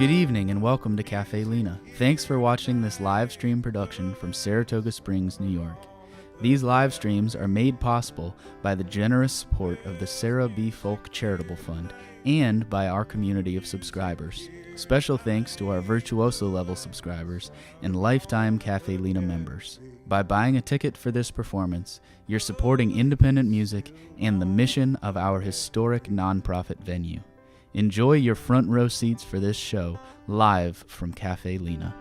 Good evening and welcome to Caffe Lena. Thanks for watching this live stream production from Saratoga Springs, New York. These live streams are made possible by the generous support of the Sarah B. Folk Charitable Fund and by our community of subscribers. Special thanks to our Virtuoso level subscribers and lifetime Caffe Lena members. By buying a ticket for this performance, you're supporting independent music and the mission of our historic nonprofit venue. Enjoy your front row seats for this show, live from Caffe Lena.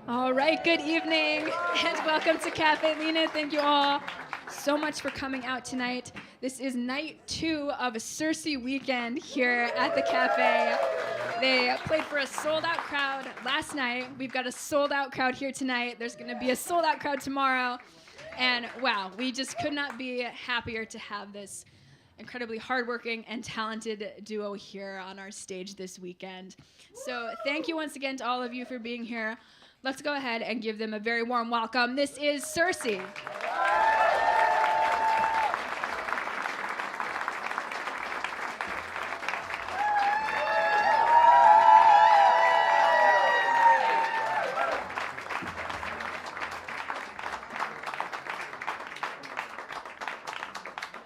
All right, good evening and welcome to Caffe Lena. Thank you all so much for coming out tonight. This is night 2 of SIRSY weekend here at the cafe. They played for a sold-out crowd last night. We've got a sold-out crowd here tonight. There's going to be a sold-out crowd tomorrow. And wow, we just could not be happier to have this incredibly hardworking and talented duo here on our stage this weekend. So thank you once again to all of you for being here. Let's go ahead and give them a very warm welcome. This is SIRSY.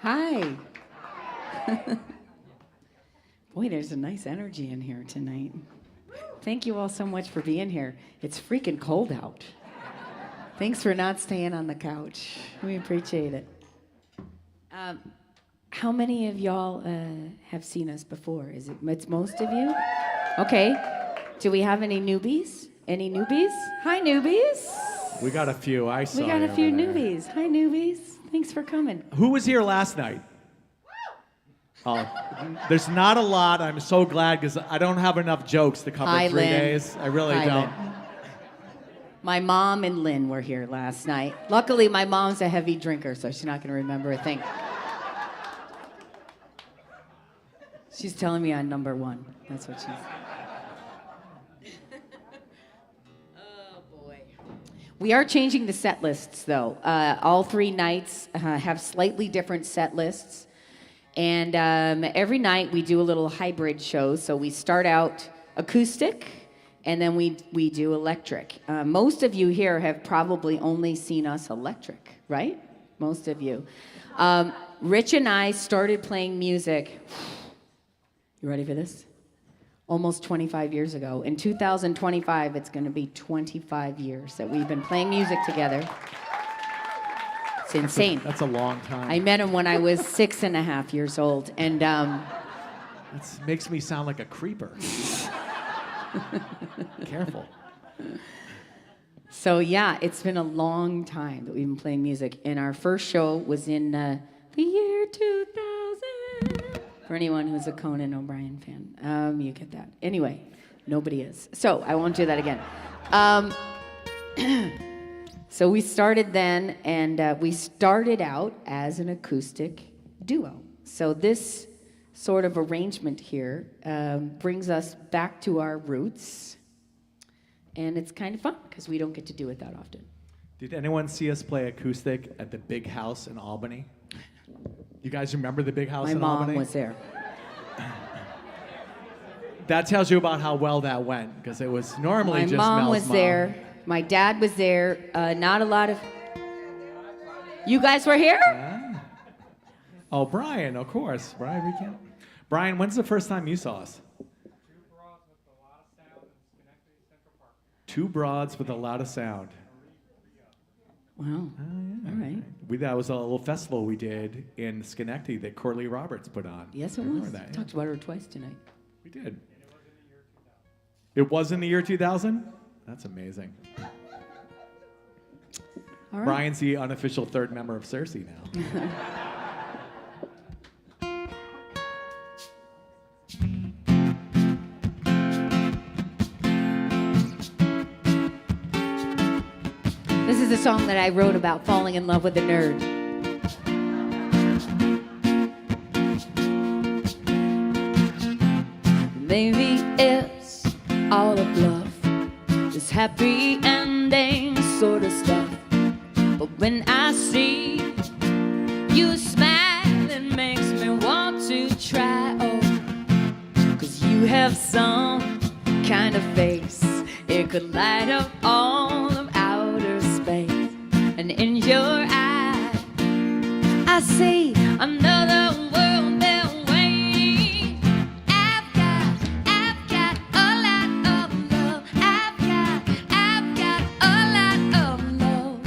Hi. Boy, there's a nice energy in here tonight. Thank you all so much for being here. It's freaking cold out. Thanks for not staying on the couch. We appreciate it. How many of y'all have seen us before? It's most of you? Okay. Do we have any newbies? Any newbies? Hi, newbies. We got a few. I saw. We got a few over there. newbies. Hi, newbies. Thanks for coming. Who was here last night? Oh, there's not a lot. I'm so glad because I don't have enough jokes to cover Hi, 3 Lynn. days. I really Hi, don't. Lynn. My mom and Lynn were here last night. Luckily, my mom's a heavy drinker, so she's not going to remember a thing. She's telling me I'm number 1. That's what she's... Oh, boy. We are changing the set lists, though. All 3 nights have slightly different set lists. And every night we do a little hybrid show. So we start out acoustic, And then we do electric. Most of you here have probably only seen us electric, right? Most of you. Rich and I started playing music. You ready for this? Almost 25 years ago. In 2025, it's going to be 25 years that we've been playing music together. It's insane. That's a long time. I met him when I was 6.5 years old, and That makes me sound like a creeper. Careful. so yeah, it's been a long time that we've been playing music. And our first show was in the year 2000. For anyone who's a Conan O'Brien fan, you get that. Anyway, nobody is. So I won't do that again. So we started then, and we started out as an acoustic duo. So this sort of arrangement here brings us back to our roots, and it's kind of fun because we don't get to do it that often. Did anyone see us play acoustic at the Big House in Albany? You guys remember the Big House in Albany? My mom was there. That tells you about how well that went, because it was normally just My mom Mel's was there. My dad was there. Not a lot of... You guys were here? Yeah. Oh, Brian, of course. Brian, we can't... Brian, when's the first time you saw us? Two Broads with a Lot of Sound. Wow. Oh, yeah. All right. That was a little festival we did in Schenectady that Corley Roberts put on. Yes, it I remember was. that, yeah. Talked about her twice tonight. We did. It was in the year 2000? That's amazing. All right. Brian's the unofficial third member of SIRSY now. This is a song that I wrote about falling in love with a nerd. Maybe it's all a bluff, this happy ending sort of stuff. But when I see you smile, it makes me want to try. Oh, 'cause you have some kind of face, it could light up all of outer space. And in your eye, I see another world there waiting. I've got a lot of love. I've got a lot of love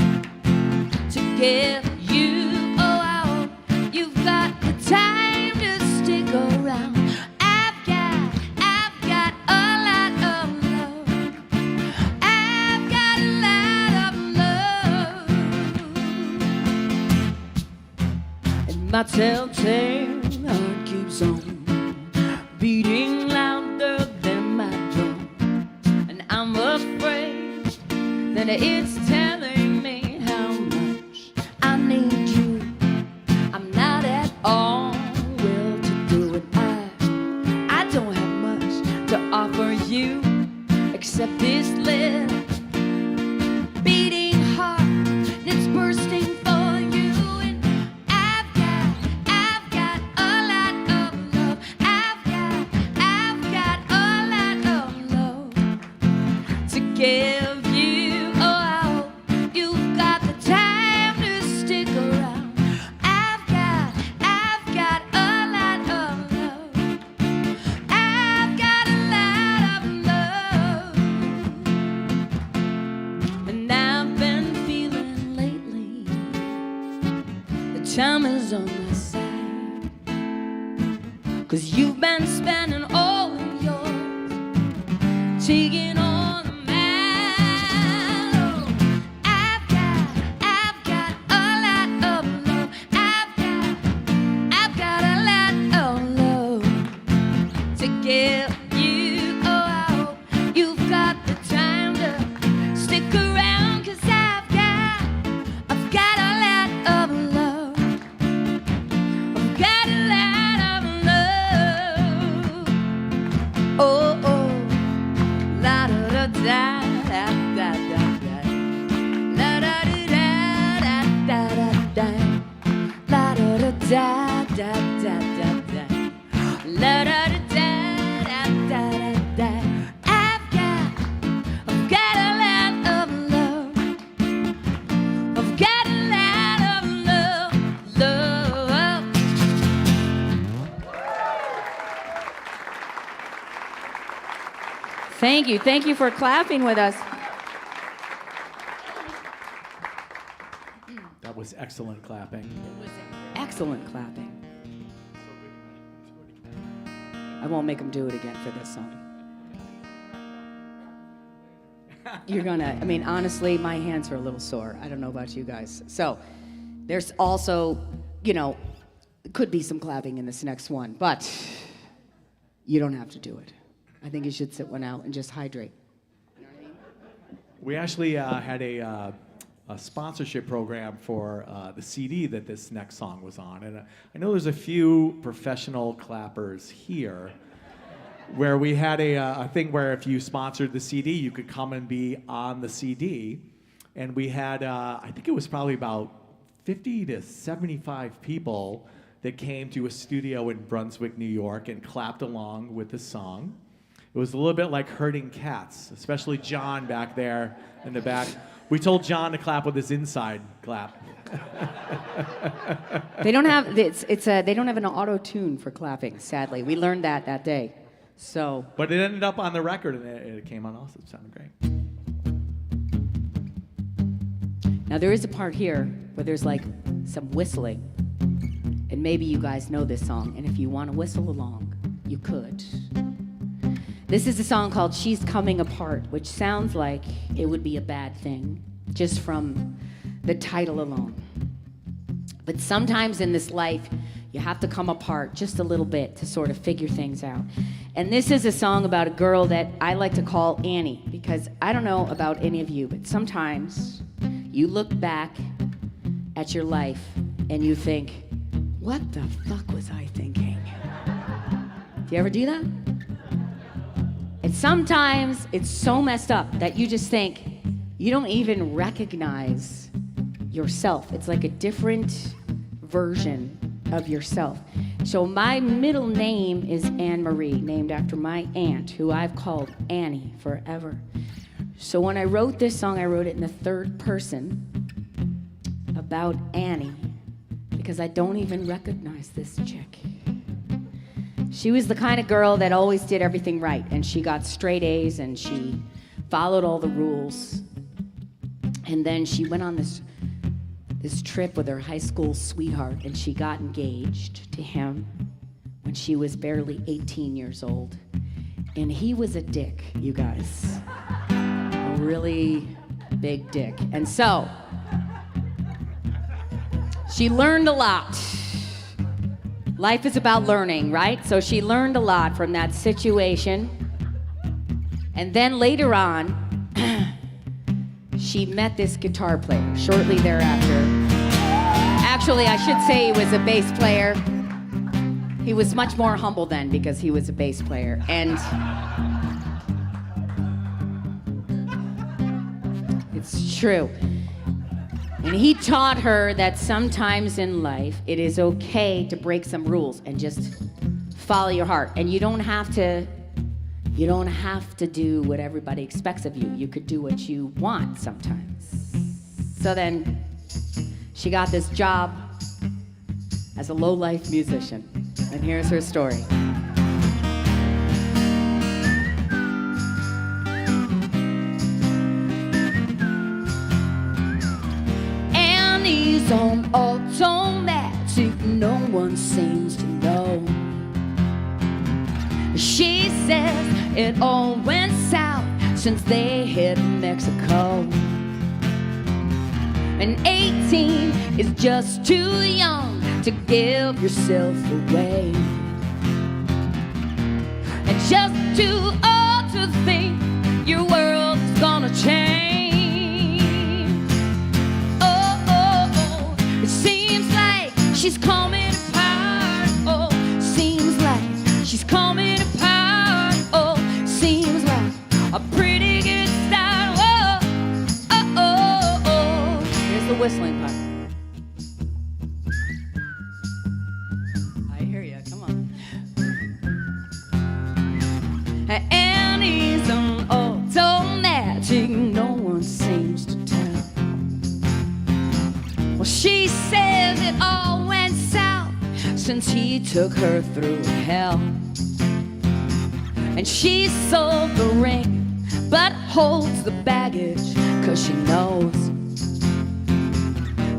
to give you. Oh, I hope you've got the time to stick around. I've got a lot of love. I've got a lot of love. And my telltale heart keeps on beating louder than my drum. And I'm afraid that it's telling me how much I need you. I'm not at all well to do it. I don't have much to offer you except this little beating heart that's bursting for you. And I've got a lot of love. I've got a lot of love to give you. Oh, I hope you've got the time to stick around. I've got a lot of love. I've got a lot of love. And I've been feeling lately the time is on my side. 'Cause you've been spending all of yours taking on the man. Oh, I've got a lot of love. I've got a lot of love to give you. Oh, I hope you've got the time to stick around. 'Cause I've got a lot of love. I've got a lot of love. Oh, oh, lot of Thank you. Thank you for clapping with us. That was excellent clapping. It was excellent clapping. I won't make them do it again for this song. You're gonna, I mean, honestly, my hands are a little sore. I don't know about you guys. So there's also, you know, could be some clapping in this next one, but you don't have to do it. I think you should sit one out and just hydrate. You know what I mean? We actually had a sponsorship program for the CD that this next song was on. And I know there's a few professional clappers here where we had a thing where if you sponsored the CD, you could come and be on the CD. And we had, I think it was probably about 50 to 75 people that came to a studio in Brunswick, New York, and clapped along with the song. It was a little bit like herding cats, especially John back there in the back. We told John to clap with his inside clap. They don't have they don't have an auto tune for clapping. Sadly, we learned that day. So. But it ended up on the record, and it came on also. It sounded great. Now there is a part here where there's like some whistling, and maybe you guys know this song. And if you want to whistle along, you could. This is a song called She's Coming Apart, which sounds like it would be a bad thing, just from the title alone. But sometimes in this life, you have to come apart just a little bit to sort of figure things out. And this is a song about a girl that I like to call Annie, because I don't know about any of you, but sometimes you look back at your life and you think, what the fuck was I thinking? Do you ever do that? And sometimes it's so messed up that you just think you don't even recognize yourself. It's like a different version of yourself. So my middle name is Anne Marie, named after my aunt, who I've called Annie forever. So when I wrote this song, I wrote it in the third person about Annie, because I don't even recognize this chick. She was the kind of girl that always did everything right, and she got straight A's, and she followed all the rules. And then she went on this trip with her high school sweetheart, and she got engaged to him when she was barely 18 years old. And he was a dick, you guys. A really big dick. And so, she learned a lot. Life is about learning, right? So she learned a lot from that situation. And then later on, she met this guitar player shortly thereafter. Actually, I should say he was a bass player. He was much more humble then because he was a bass player. And it's true. And he taught her that sometimes in life, it is okay to break some rules and just follow your heart. And you don't have to do what everybody expects of you. You could do what you want sometimes. So then she got this job as a low-life musician. And here's her story. Annie's on automatic, no one seems to know. She says it all went south since they hit Mexico. And 18 is just too young to give yourself away, and just too old to think your world is gonna change. Oh, oh, oh, it seems like she's coming apart. Oh, seems like she's coming apart. Oh, seems like a pretty good start. Oh, oh, oh, oh. Here's the whistling part. I hear you. Come on. Annie's on automatic. No one seems to tell. Well, she says it all went south since he took her through hell. And she sold the ring, but holds the baggage, 'cause she knows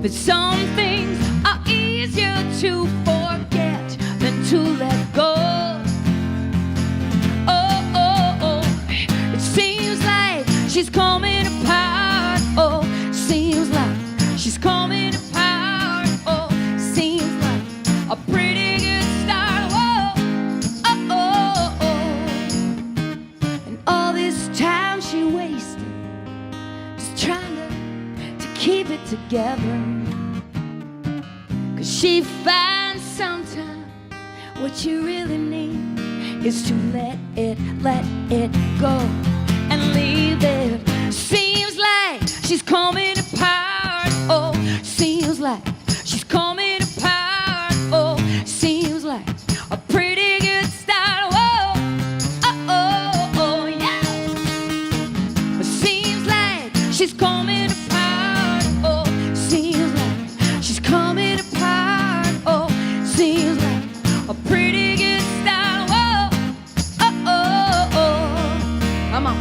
that some things are easier to forget than to let go. Oh, oh, oh, it seems like she's coming apart. Oh, seems like she's coming apart. Oh, seems like a pretty good start. Oh, oh, oh, oh. And all this time she wasted just trying to keep it together. 'Cause she finds sometimes what you really need is to let it go and leave it. Seems like she's coming apart. Oh, seems like she's coming apart. Oh, seems like a pretty good start. Oh, oh, oh, oh, yeah. Seems like she's coming apart. Oh, seems like she's coming apart. Oh, seems like a pretty good start. Oh, oh, oh, oh. Come on.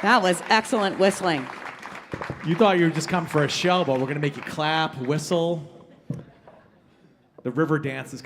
That was excellent whistling. You thought you were just coming for a show, but we're going to make you clap, whistle. The river dance is coming.